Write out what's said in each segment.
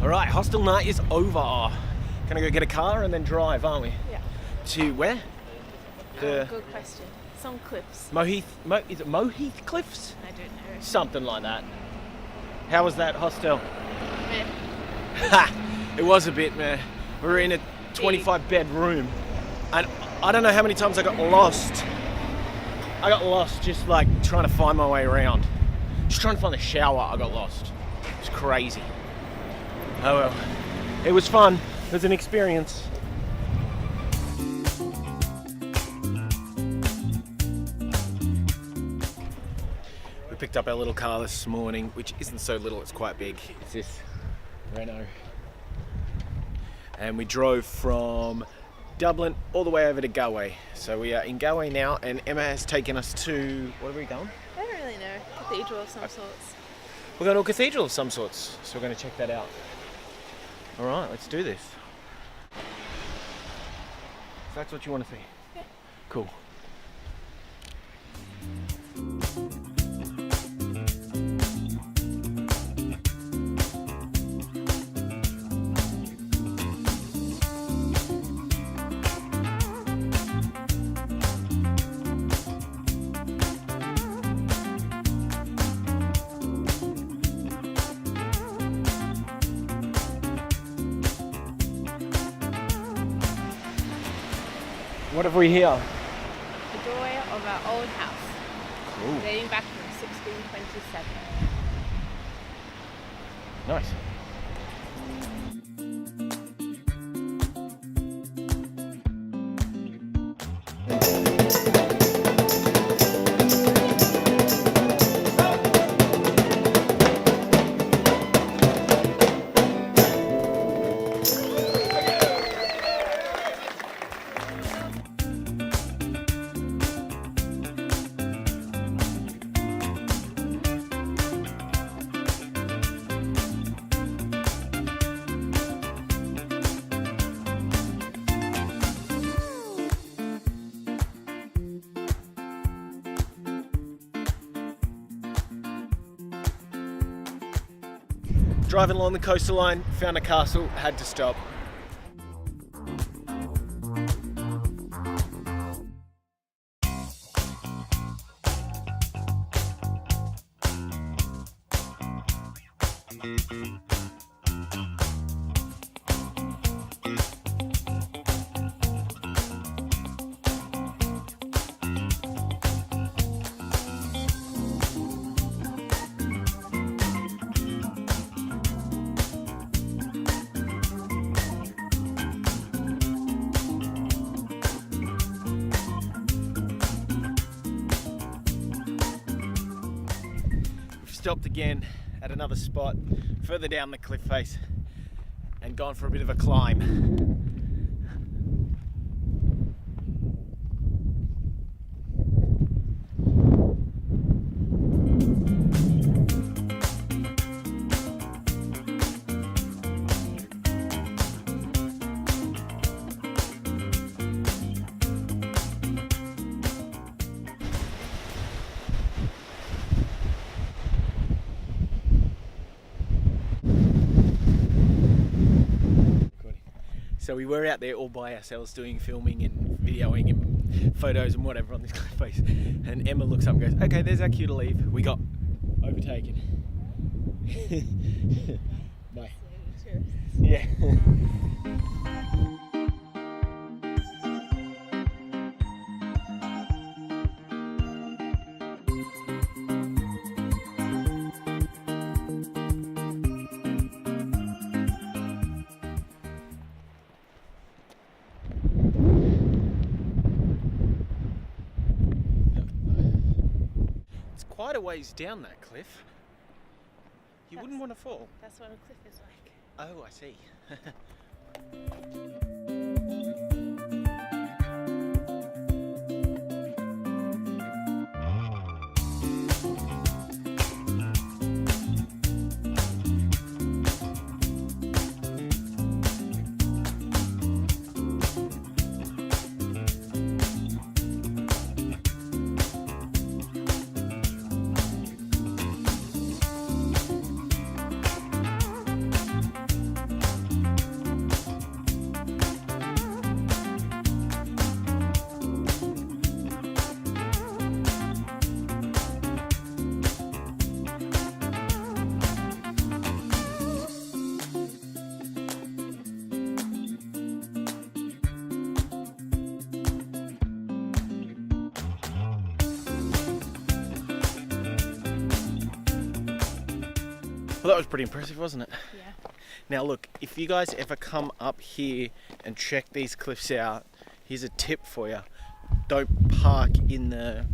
All right, hostel night is over. Gonna go get a car and then drive, aren't we? Yeah. To where? Good question. Some cliffs. Is it Moheath Cliffs? I don't know. Something like that. How was that hostel? Meh. Ha! It was a bit, man. We were in a 25-bed room, and I don't know how many times I got lost. I got lost just like trying to find my way around. Just trying to find the shower, I got lost. It was crazy. Oh well. It was fun. It was an experience. We picked up our little car this morning, which isn't so little, it's quite big. It's this Renault. And we drove from Dublin all the way over to Galway. So we are in Galway now, and Emma has taken us to, where are we going? I don't really know. Cathedral of some sorts. We're going to a cathedral of some sorts, so we're going to check that out. All right, let's do this. So that's what you want to see? Yeah. Cool. What have we here? The doorway of our old house. Cool. Dating back from 1627. Nice. Driving along the coastal line, found a castle, had to stop. Stopped again at another spot further down the cliff face and gone for a bit of a climb. So we were out there all by ourselves doing filming and videoing and photos and whatever on this cliff face. And Emma looks up and goes, okay, there's our cue to leave. We got overtaken. Bye. Yeah. Quite a ways down that cliff. You wouldn't want to fall. That's what a cliff is like. Oh, I see. Well, that was pretty impressive, wasn't it? Yeah. Now look, if you guys ever come up here and check these cliffs out, here's a tip for you. Don't park in the,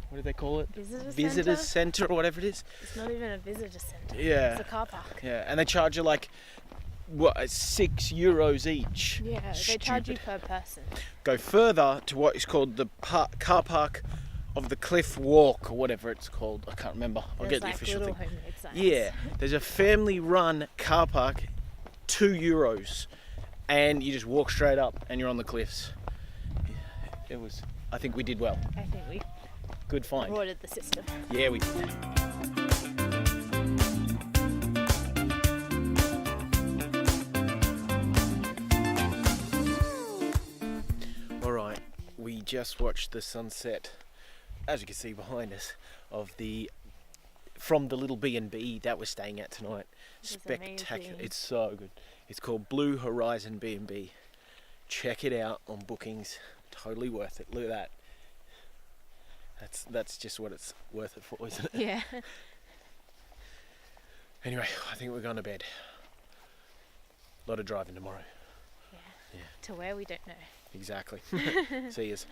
what do they call it? Visitor centre or whatever it is. It's not even a visitor centre. Yeah. It's a car park. Yeah, and they charge you like, what, €6 each. Yeah, they charge you per person. Go further to what is called the car park of the Cliff Walk or whatever it's called. I can't remember. I'll get the official thing. Homemade signs. Yeah, there's a family-run car park, €2, and you just walk straight up and you're on the cliffs. It was. I think we did well. I think we Good find. avoided the system. Yeah, we did. All right, we just watched the sunset, as you can see behind us, from the little B&B that we're staying at tonight. Spectacular! It's so good. It's called Blue Horizon B&B. Check it out on bookings. Totally worth it. Look at that. That's just what it's worth it for, isn't it? Yeah. Anyway, I think we're going to bed. A lot of driving tomorrow. Yeah. To where we don't know. Exactly. See yous.